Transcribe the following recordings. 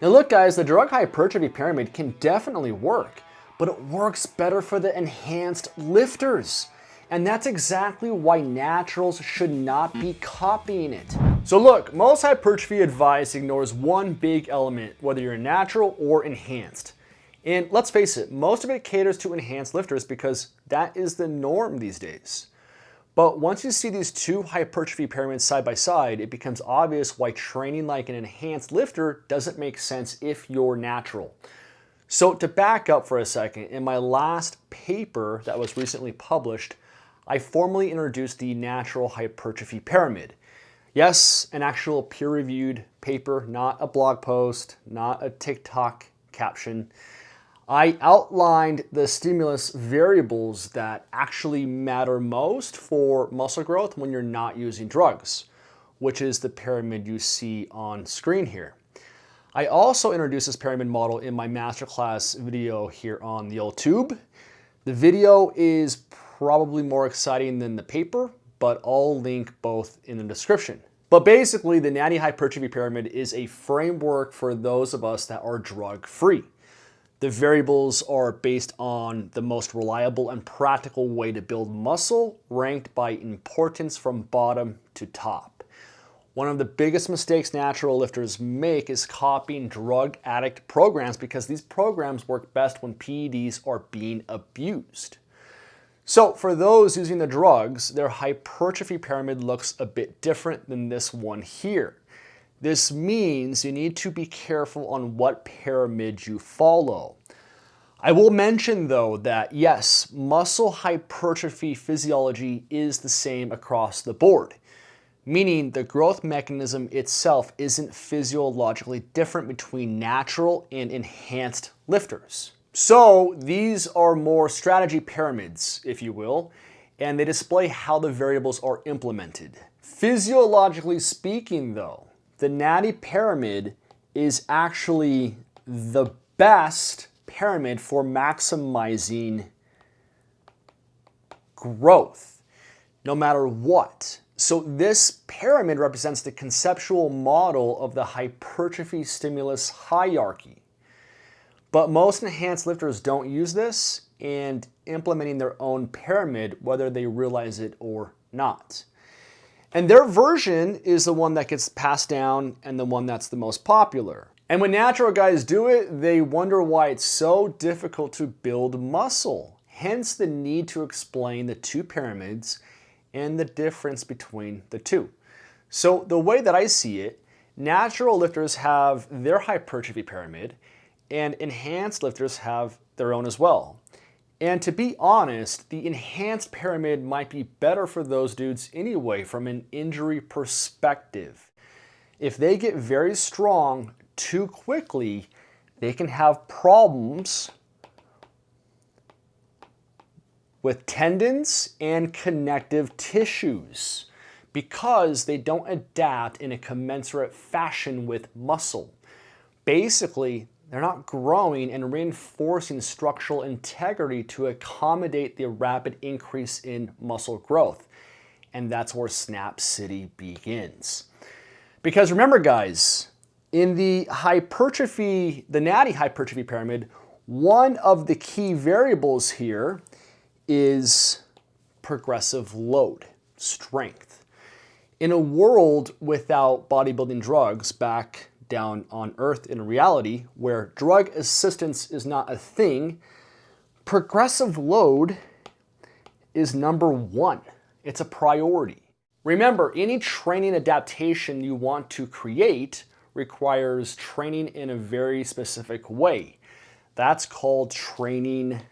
Now look guys, the drug hypertrophy pyramid can definitely work, but it works better for the enhanced lifters. And that's exactly why naturals should not be copying it. So look, most hypertrophy advice ignores one big element, whether you're natural or enhanced. And let's face it, most of it caters to enhanced lifters because that is the norm these days. But once you see these two hypertrophy pyramids side by side, it becomes obvious why training like an enhanced lifter doesn't make sense if you're natural. So to back up for a second, in my last paper that was recently published, I formally introduced the natural hypertrophy pyramid. Yes, an actual peer-reviewed paper, not a blog post, not a TikTok caption. I outlined the stimulus variables that actually matter most for muscle growth when you're not using drugs, which is the pyramid you see on screen here. I also introduced this pyramid model in my masterclass video here on the YouTube. The video is probably more exciting than the paper, but I'll link both in the description. But basically, the Natty Hypertrophy Pyramid is a framework for those of us that are drug-free. The variables are based on the most reliable and practical way to build muscle, ranked by importance from bottom to top. One of the biggest mistakes natural lifters make is copying drug addict programs because these programs work best when PEDs are being abused. So for those using the drugs, their hypertrophy pyramid looks a bit different than this one here. This means you need to be careful on what pyramid you follow. I will mention though that yes, muscle hypertrophy physiology is the same across the board, meaning the growth mechanism itself isn't physiologically different between natural and enhanced lifters. So these are more strategy pyramids, if you will, and they display how the variables are implemented. Physiologically speaking though, the Natty pyramid is actually the best pyramid for maximizing growth, no matter what. So this pyramid represents the conceptual model of the hypertrophy stimulus hierarchy. But most enhanced lifters don't use this and implementing their own pyramid, whether they realize it or not. And their version is the one that gets passed down and the one that's the most popular. And when natural guys do it, they wonder why it's so difficult to build muscle. Hence the need to explain the two pyramids and the difference between the two. So the way that I see it, natural lifters have their hypertrophy pyramid and enhanced lifters have their own as well. And to be honest, the enhanced pyramid might be better for those dudes anyway from an injury perspective. If they get very strong too quickly, they can have problems with tendons and connective tissues because they don't adapt in a commensurate fashion with muscle. Basically, they're not growing and reinforcing structural integrity to accommodate the rapid increase in muscle growth. And that's where Snap City begins. Because remember guys, in the Natty hypertrophy pyramid, one of the key variables here is progressive load, strength. In a world without bodybuilding drugs back down on earth in reality, where drug assistance is not a thing, progressive load is number one. It's a priority. Remember, any training adaptation you want to create requires training in a very specific way. That's called training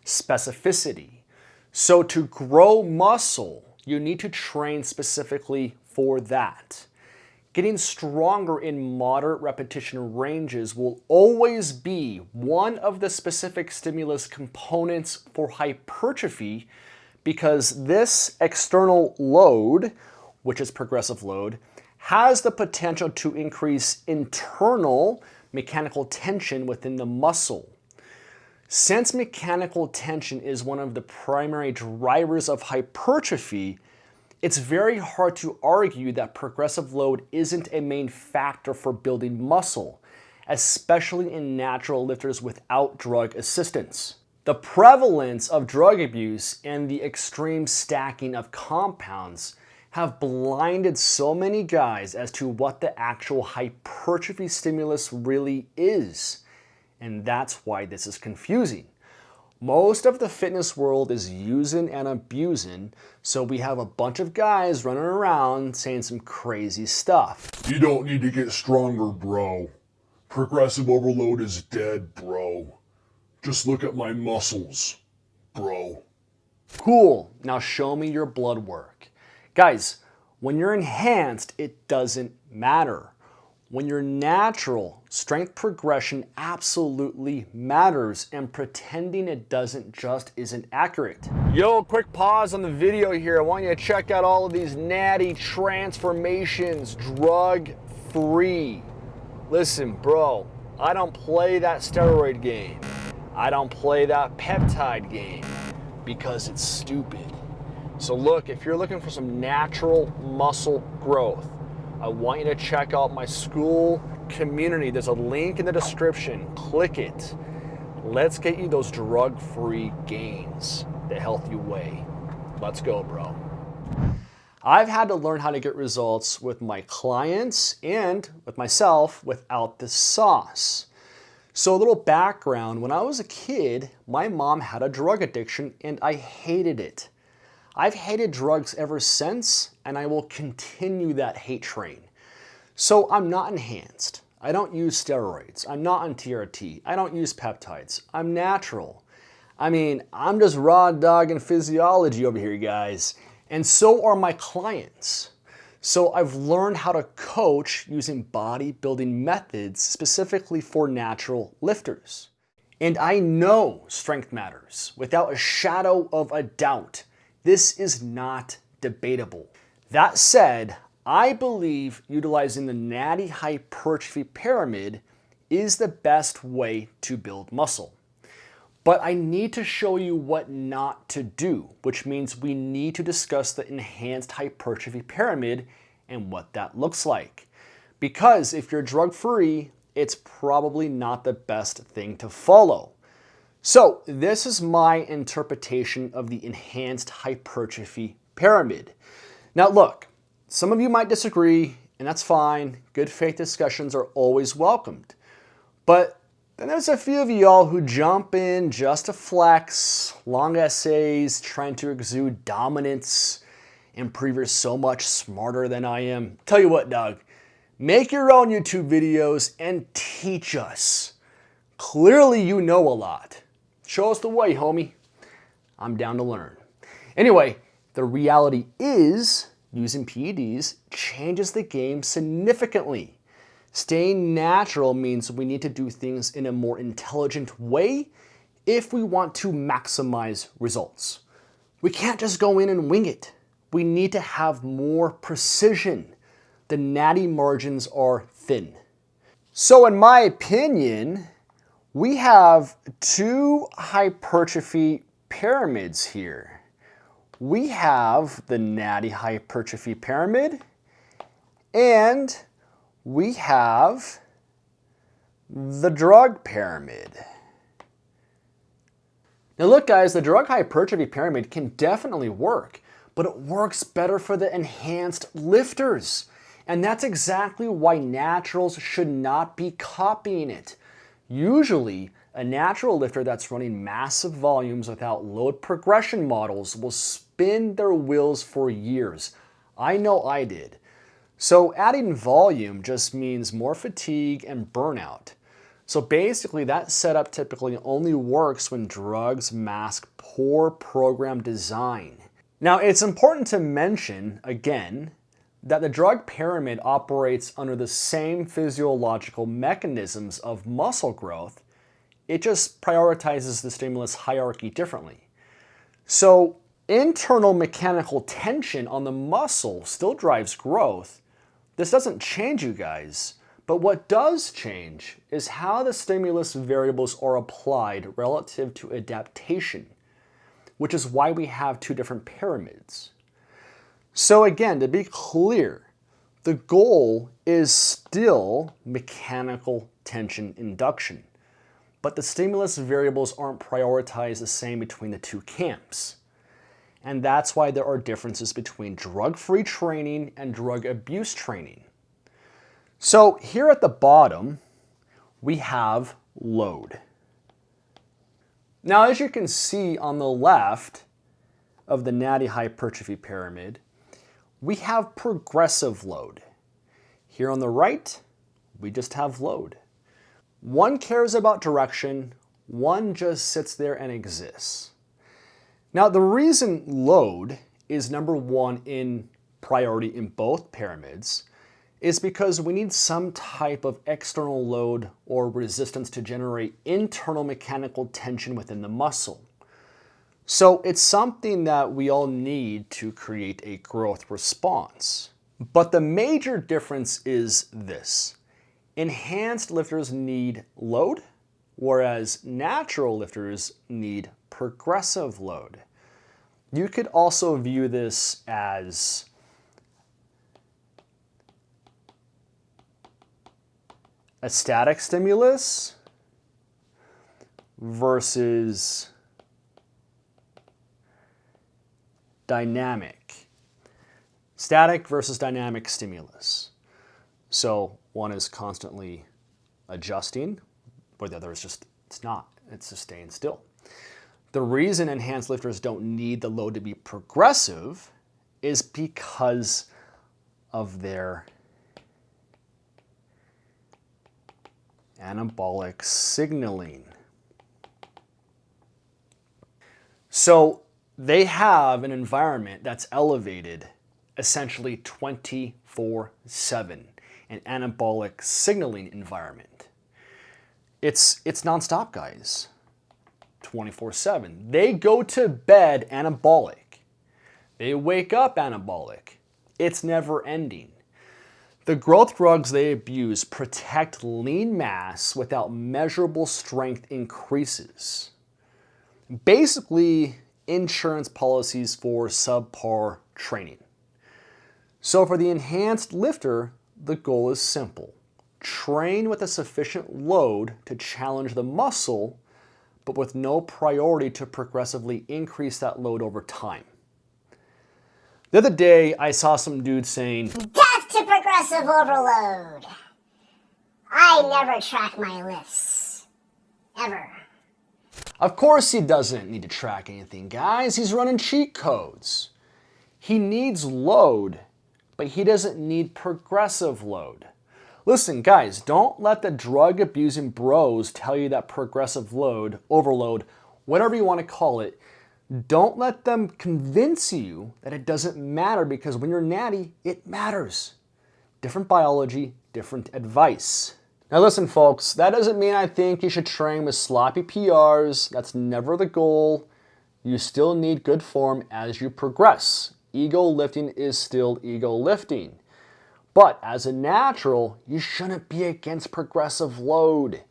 specificity. So to grow muscle, you need to train specifically for that. Getting stronger in moderate repetition ranges will always be one of the specific stimulus components for hypertrophy because this external load, which is progressive load, has the potential to increase internal mechanical tension within the muscle. Since mechanical tension is one of the primary drivers of hypertrophy, It's very hard to argue that progressive load isn't a main factor for building muscle, especially in natural lifters without drug assistance. The prevalence of drug abuse and the extreme stacking of compounds have blinded so many guys as to what the actual hypertrophy stimulus really is. And that's why this is confusing. Most of the fitness world is using and abusing, so we have a bunch of guys running around saying some crazy stuff. You don't need to get stronger, bro. Progressive overload is dead, bro. Just look at my muscles, bro. Cool, now show me your blood work. Guys, when you're enhanced, it doesn't matter. When you're natural, strength progression absolutely matters, and pretending it doesn't just isn't accurate. Yo, quick pause on the video here. I want you to check out all of these natty transformations, drug-free. Listen, bro, I don't play that steroid game. I don't play that peptide game because it's stupid. So look, if you're looking for some natural muscle growth, I want you to check out my school community. There's a link in the description. Click it. Let's get you those drug-free gains the healthy way. Let's go, bro. I've had to learn how to get results with my clients and with myself without the sauce. So a little background, when I was a kid, my mom had a drug addiction and I hated it. I've hated drugs ever since, and I will continue that hate train. So I'm not enhanced. I don't use steroids. I'm not on TRT. I don't use peptides. I'm natural. I mean, I'm just raw dogging physiology over here, guys. And so are my clients. So I've learned how to coach using bodybuilding methods specifically for natural lifters. And I know strength matters without a shadow of a doubt. This is not debatable. That said, I believe utilizing the natty hypertrophy pyramid is the best way to build muscle. But I need to show you what not to do, which means we need to discuss the enhanced hypertrophy pyramid and what that looks like. Because if you're drug-free, it's probably not the best thing to follow. So this is my interpretation of the enhanced hypertrophy pyramid. Now look, some of you might disagree, and that's fine. Good faith discussions are always welcomed. But then there's a few of y'all who jump in just to flex, long essays, trying to exude dominance, and prove you're so much smarter than I am. Tell you what, dog, make your own YouTube videos and teach us. Clearly you know a lot. Show us the way, homie. I'm down to learn. Anyway, the reality is using PEDs changes the game significantly. Staying natural means we need to do things in a more intelligent way if we want to maximize results. We can't just go in and wing it. We need to have more precision. The natty margins are thin. So in my opinion, we have two hypertrophy pyramids here. We have the natty hypertrophy pyramid, and we have the drug pyramid. Now look guys, the drug hypertrophy pyramid can definitely work, but it works better for the enhanced lifters. And that's exactly why naturals should not be copying it. Usually, a natural lifter that's running massive volumes without load progression models will spin their wheels for years. I know I did. So adding volume just means more fatigue and burnout. So basically that setup typically only works when drugs mask poor program design. Now it's important to mention, again, that the drug pyramid operates under the same physiological mechanisms of muscle growth. It just prioritizes the stimulus hierarchy differently. So internal mechanical tension on the muscle still drives growth. This doesn't change you guys, but what does change is how the stimulus variables are applied relative to adaptation, which is why we have two different pyramids. So again, to be clear, the goal is still mechanical tension induction, but the stimulus variables aren't prioritized the same between the two camps. And that's why there are differences between drug-free training and drug abuse training. So here at the bottom, we have load. Now, as you can see on the left of the natty hypertrophy pyramid, we have progressive load. Here on the right, we just have load. One cares about direction, one just sits there and exists. Now, the reason load is number one in priority in both pyramids is because we need some type of external load or resistance to generate internal mechanical tension within the muscle. So it's something that we all need to create a growth response. But the major difference is this. Enhanced lifters need load, whereas natural lifters need progressive load. You could also view this as a static stimulus versus dynamic. Static versus dynamic stimulus. So one is constantly adjusting, where the other is just, it's not, it's just staying still. The reason enhanced lifters don't need the load to be progressive is because of their anabolic signaling. So they have an environment that's elevated essentially 24/7, an anabolic signaling environment. It's nonstop, guys. 24/7. They go to bed anabolic. They wake up anabolic. It's never ending. The growth drugs they abuse protect lean mass without measurable strength increases. Basically, insurance policies for subpar training. So for the enhanced lifter, the goal is simple. Train with a sufficient load to challenge the muscle, but with no priority to progressively increase that load over time. The other day, I saw some dude saying, "Death to progressive overload. I never track my lifts. Ever." of course he doesn't need to track anything, guys. He's running cheat codes. He needs load, but he doesn't need progressive load. Listen, guys, don't let the drug-abusing bros tell you that progressive load, overload, whatever you want to call it, don't let them convince you that it doesn't matter, because when you're natty, it matters. Different biology, different advice. Now listen, folks, that doesn't mean I think you should train with sloppy PRs. That's never the goal. You still need good form as you progress. Ego lifting is still ego lifting. But as a natural, you shouldn't be against progressive load.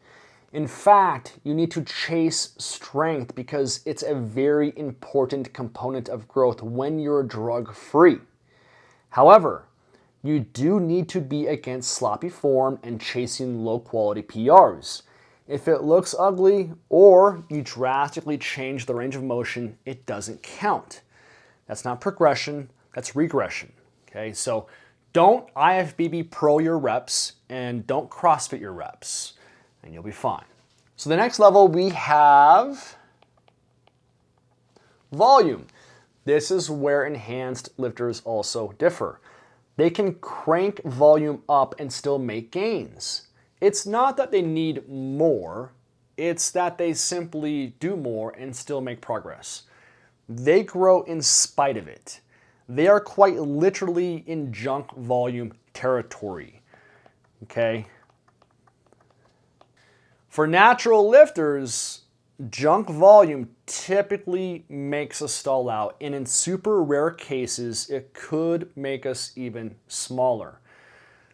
In fact, you need to chase strength because it's a very important component of growth when you're drug-free. However, you do need to be against sloppy form and chasing low-quality PRs. If it looks ugly or you drastically change the range of motion, it doesn't count. That's not progression, that's regression. Okay, so don't IFBB Pro your reps and don't CrossFit your reps, and you'll be fine. So the next level we have volume. This is where enhanced lifters also differ. They can crank volume up and still make gains. It's not that they need more, it's that they simply do more and still make progress. They grow in spite of it. They are quite literally in junk volume territory, okay? For natural lifters, junk volume typically makes us stall out, and in super rare cases, it could make us even smaller.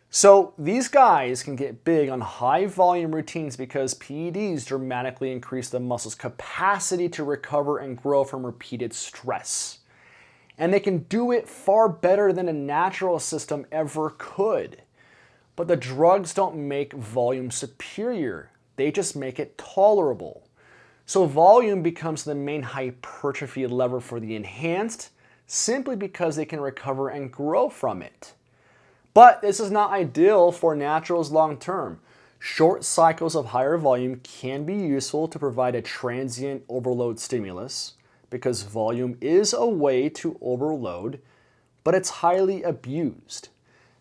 So these guys can get big on high volume routines because PEDs dramatically increase the muscle's capacity to recover and grow from repeated stress. and they can do it far better than a natural system ever could. But the drugs don't make volume superior, they just make it tolerable. So volume becomes the main hypertrophy lever for the enhanced, simply because they can recover and grow from it. But this is not ideal for naturals long term. Short cycles of higher volume can be useful to provide a transient overload stimulus, because volume is a way to overload, but it's highly abused.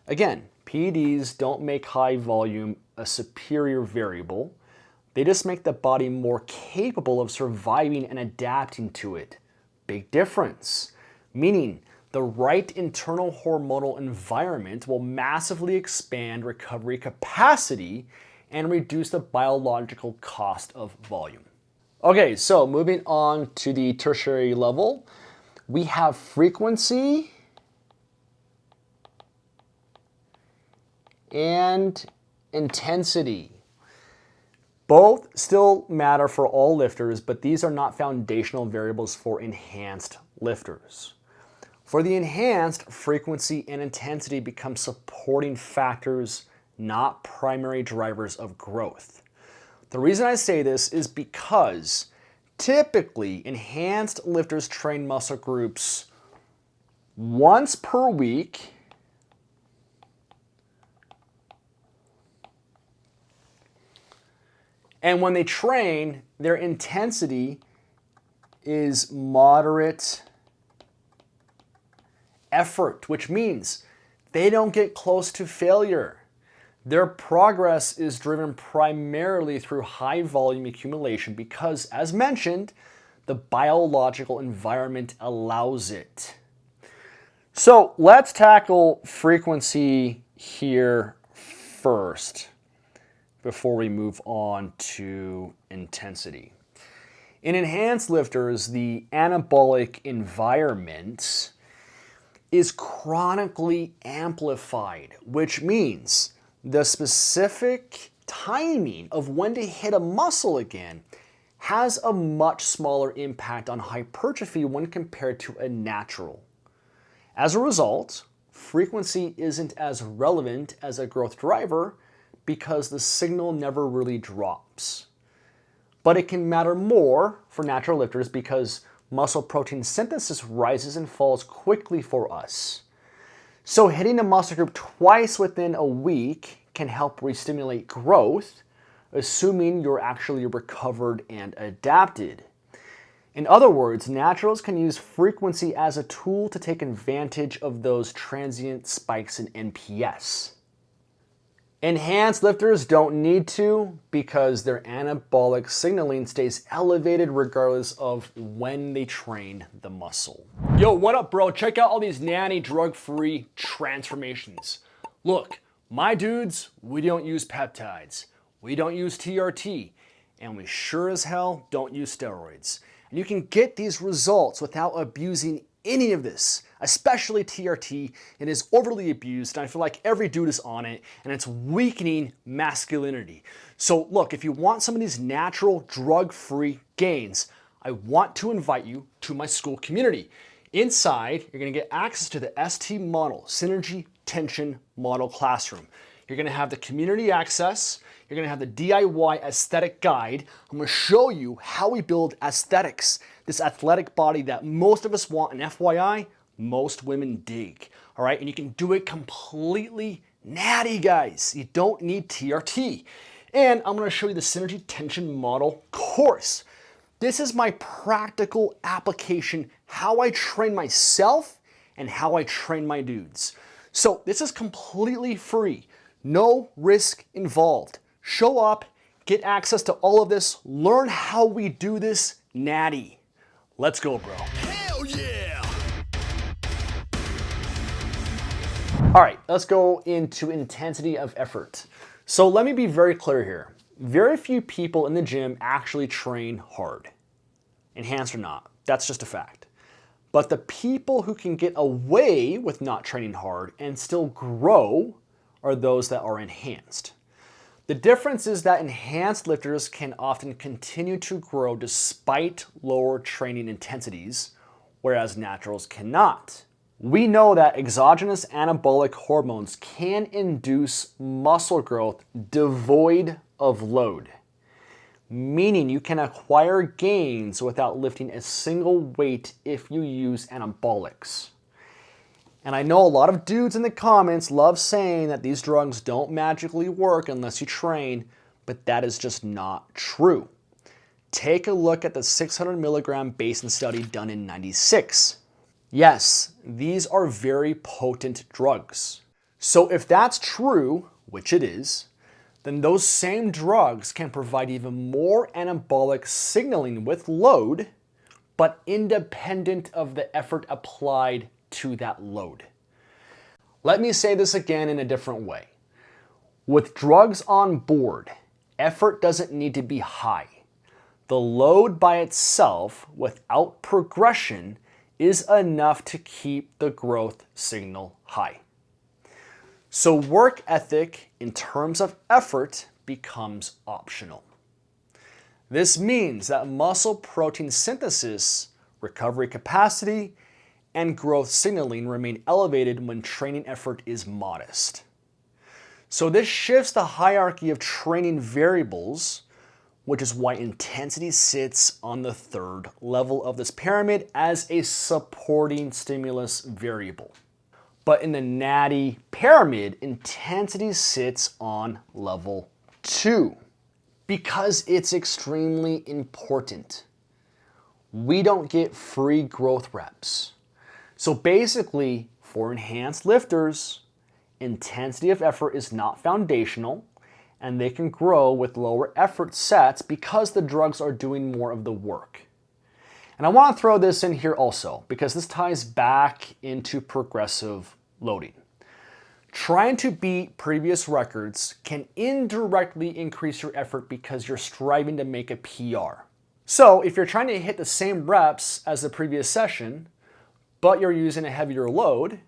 Again, PEDs don't make high volume a superior variable. They just make the body more capable of surviving and adapting to it. Big difference. Meaning, the right internal hormonal environment will massively expand recovery capacity and reduce the biological cost of volume. Okay, so moving on to the tertiary level, we have frequency and intensity. Both still matter for all lifters, but these are not foundational variables for enhanced lifters. For the enhanced, frequency and intensity become supporting factors, not primary drivers of growth. The reason I say this is because typically enhanced lifters train muscle groups once per week and when they train, their intensity is moderate effort, which means they don't get close to failure. Their progress is driven primarily through high volume accumulation because, as mentioned, the biological environment allows it. So let's tackle frequency here first before we move on to intensity. In enhanced lifters, the anabolic environment is chronically amplified, which means the specific timing of when to hit a muscle again has a much smaller impact on hypertrophy when compared to a natural. As a result, frequency isn't as relevant as a growth driver because the signal never really drops. But it can matter more for natural lifters because muscle protein synthesis rises and falls quickly for us. So hitting a muscle group twice within a week can help re-stimulate growth, assuming you're actually recovered and adapted. In other words, naturals can use frequency as a tool to take advantage of those transient spikes in NPS. Enhanced lifters don't need to because their anabolic signaling stays elevated regardless of when they train the muscle. Yo, what up, bro? Check out all these natty drug-free transformations. Look, my dudes, we don't use peptides, we don't use TRT, and we sure as hell don't use steroids. And you can get these results without abusing any of this, especially TRT. It is overly abused, and I feel like every dude is on it, and it's weakening masculinity. So look, if you want some of these natural drug-free gains, I want to invite you to my school community. Inside, you're gonna get access to the ST model, Synergy Tension Model Classroom. You're gonna have the community access, you're gonna have the DIY aesthetic guide. I'm gonna show you how we build aesthetics, this athletic body that most of us want, and FYI, most women dig, all right? And you can do it completely natty, guys. You don't need TRT. And I'm gonna show you the Synergy Tension Model course. This is my practical application, how I train myself and how I train my dudes. So this is completely free, no risk involved. Show up, get access to all of this, learn how we do this natty. Let's go, bro. Hell yeah! All right, let's go into intensity of effort. So let me be very clear here. Very few people in the gym actually train hard, enhanced or not. That's just a fact. But the people who can get away with not training hard and still grow are those that are enhanced. The difference is that enhanced lifters can often continue to grow despite lower training intensities, whereas naturals cannot. We know that exogenous anabolic hormones can induce muscle growth devoid of load, meaning you can acquire gains without lifting a single weight if you use anabolics. And I know a lot of dudes in the comments love saying that these drugs don't magically work unless you train, but that is just not true. Take a look at the 600 milligram basin study done in '96. Yes, these are very potent drugs. So if that's true, which it is, then those same drugs can provide even more anabolic signaling with load, but independent of the effort applied to that load. Let me say this again in a different way. With drugs on board, effort doesn't need to be high. The load by itself, without progression, is enough to keep the growth signal high. So work ethic in terms of effort becomes optional. This means that muscle protein synthesis, recovery capacity, and growth signaling remain elevated when training effort is modest. So this shifts the hierarchy of training variables, which is why intensity sits on the third level of this pyramid as a supporting stimulus variable. But in the natty pyramid, intensity sits on level 2 because it's extremely important. We don't get free growth reps. So basically, for enhanced lifters, intensity of effort is not foundational, and they can grow with lower effort sets because the drugs are doing more of the work. And I want to throw this in here also because this ties back into progressive loading. Trying to beat previous records can indirectly increase your effort because you're striving to make a PR. So if you're trying to hit the same reps as the previous session, but you're using a heavier load,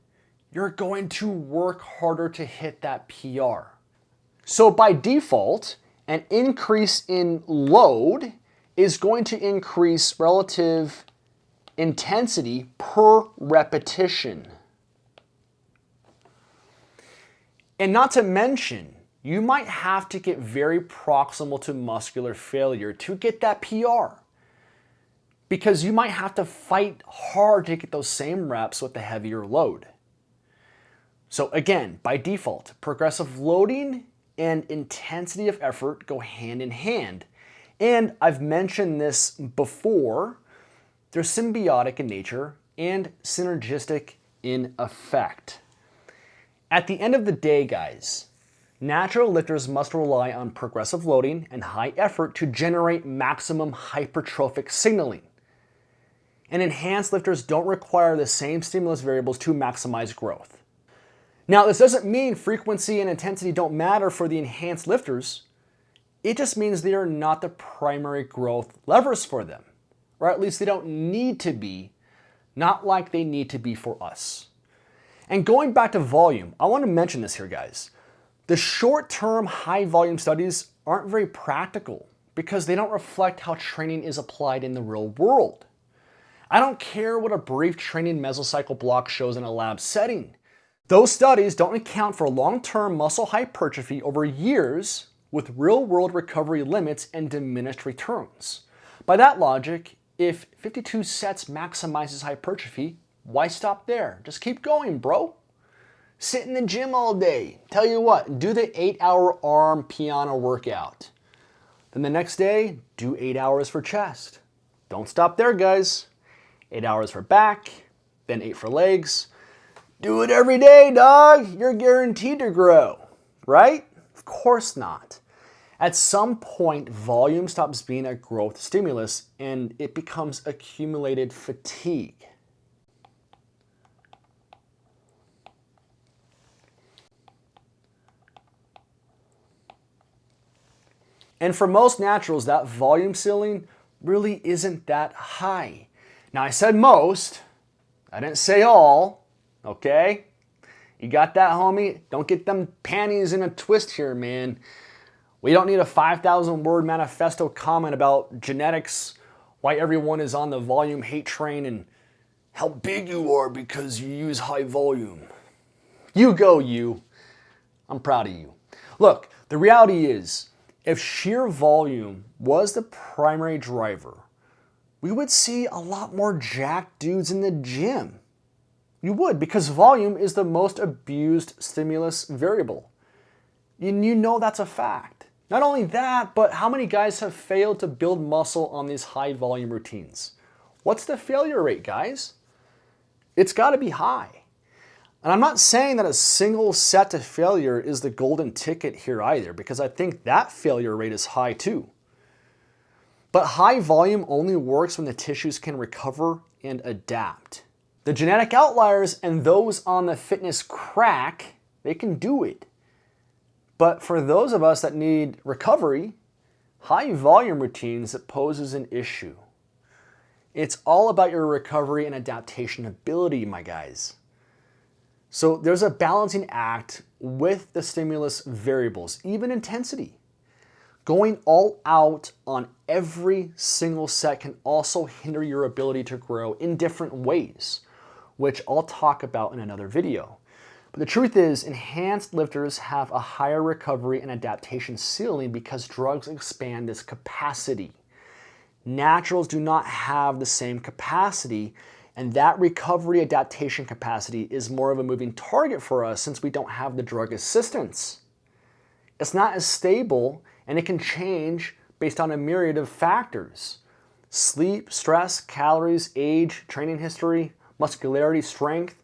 you're going to work harder to hit that PR. So by default, an increase in load is going to increase relative intensity per repetition. And not to mention, you might have to get very proximal to muscular failure to get that PR, because you might have to fight hard to get those same reps with the heavier load. So again, by default, progressive loading and intensity of effort go hand in hand. And I've mentioned this before, they're symbiotic in nature and synergistic in effect. At the end of the day, guys, natural lifters must rely on progressive loading and high effort to generate maximum hypertrophic signaling. And enhanced lifters don't require the same stimulus variables to maximize growth. Now, this doesn't mean frequency and intensity don't matter for the enhanced lifters. It just means they are not the primary growth levers for them, or at least they don't need to be, not like they need to be for us. And going back to volume, I want to mention this here, guys. The short-term high-volume studies aren't very practical because they don't reflect how training is applied in the real world. I don't care what a brief training mesocycle block shows in a lab setting. Those studies don't account for long-term muscle hypertrophy over years with real-world recovery limits and diminished returns. By that logic, if 52 sets maximizes hypertrophy, why stop there? Just keep going, bro. Sit in the gym all day. Tell you what, do the 8-hour arm piano workout. Then the next day, do 8 hours for chest. Don't stop there, guys. 8 hours for back, then 8 for legs. Do it every day, dog. You're guaranteed to grow, right? Of course not. At some point, volume stops being a growth stimulus and it becomes accumulated fatigue. And for most naturals, that volume ceiling really isn't that high. Now, I said most, I didn't say all, okay? You got that, homie? Don't get them panties in a twist here, man. We don't need a 5,000 word manifesto comment about genetics, why everyone is on the volume hate train, and how big you are because you use high volume. You go, you. I'm proud of you. Look, the reality is, if sheer volume was the primary driver, we would see a lot more jacked dudes in the gym. You would, because volume is the most abused stimulus variable. And you know that's a fact. Not only that, but how many guys have failed to build muscle on these high volume routines? What's the failure rate, guys? It's got to be high. And I'm not saying that a single set to failure is the golden ticket here either, because I think that failure rate is high too. But high volume only works when the tissues can recover and adapt. The genetic outliers and those on the fitness crack, they can do it. But for those of us that need recovery, high volume routines, it poses an issue. It's all about your recovery and adaptation ability, my guys. So there's a balancing act with the stimulus variables, even intensity. Going all out on every single set can also hinder your ability to grow in different ways, which I'll talk about in another video. But the truth is, enhanced lifters have a higher recovery and adaptation ceiling because drugs expand this capacity. Naturals do not have the same capacity, and that recovery adaptation capacity is more of a moving target for us since we don't have the drug assistance. It's not as stable, and it can change based on a myriad of factors. Sleep, stress, calories, age, training history, muscularity, strength,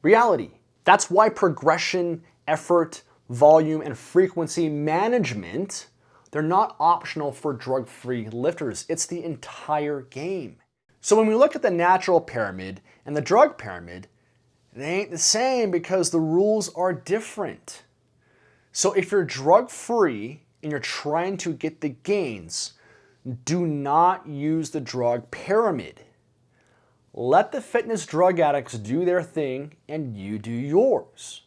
reality. That's why progression, effort, volume, and frequency management, they're not optional for drug-free lifters. It's the entire game. So when we look at the natural pyramid and the drug pyramid, they ain't the same because the rules are different. So if you're drug-free and you're trying to get the gains, do not use the drug pyramid. Let the fitness drug addicts do their thing and you do yours.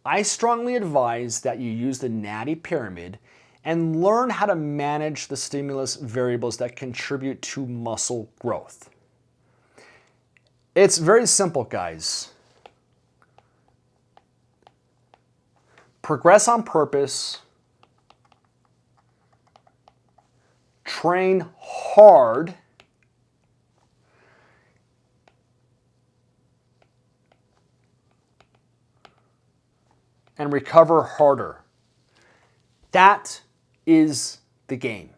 I strongly advise that you use the natty pyramid and learn how to manage the stimulus variables that contribute to muscle growth. It's very simple, guys. Progress on purpose, train hard, and recover harder. That is the game.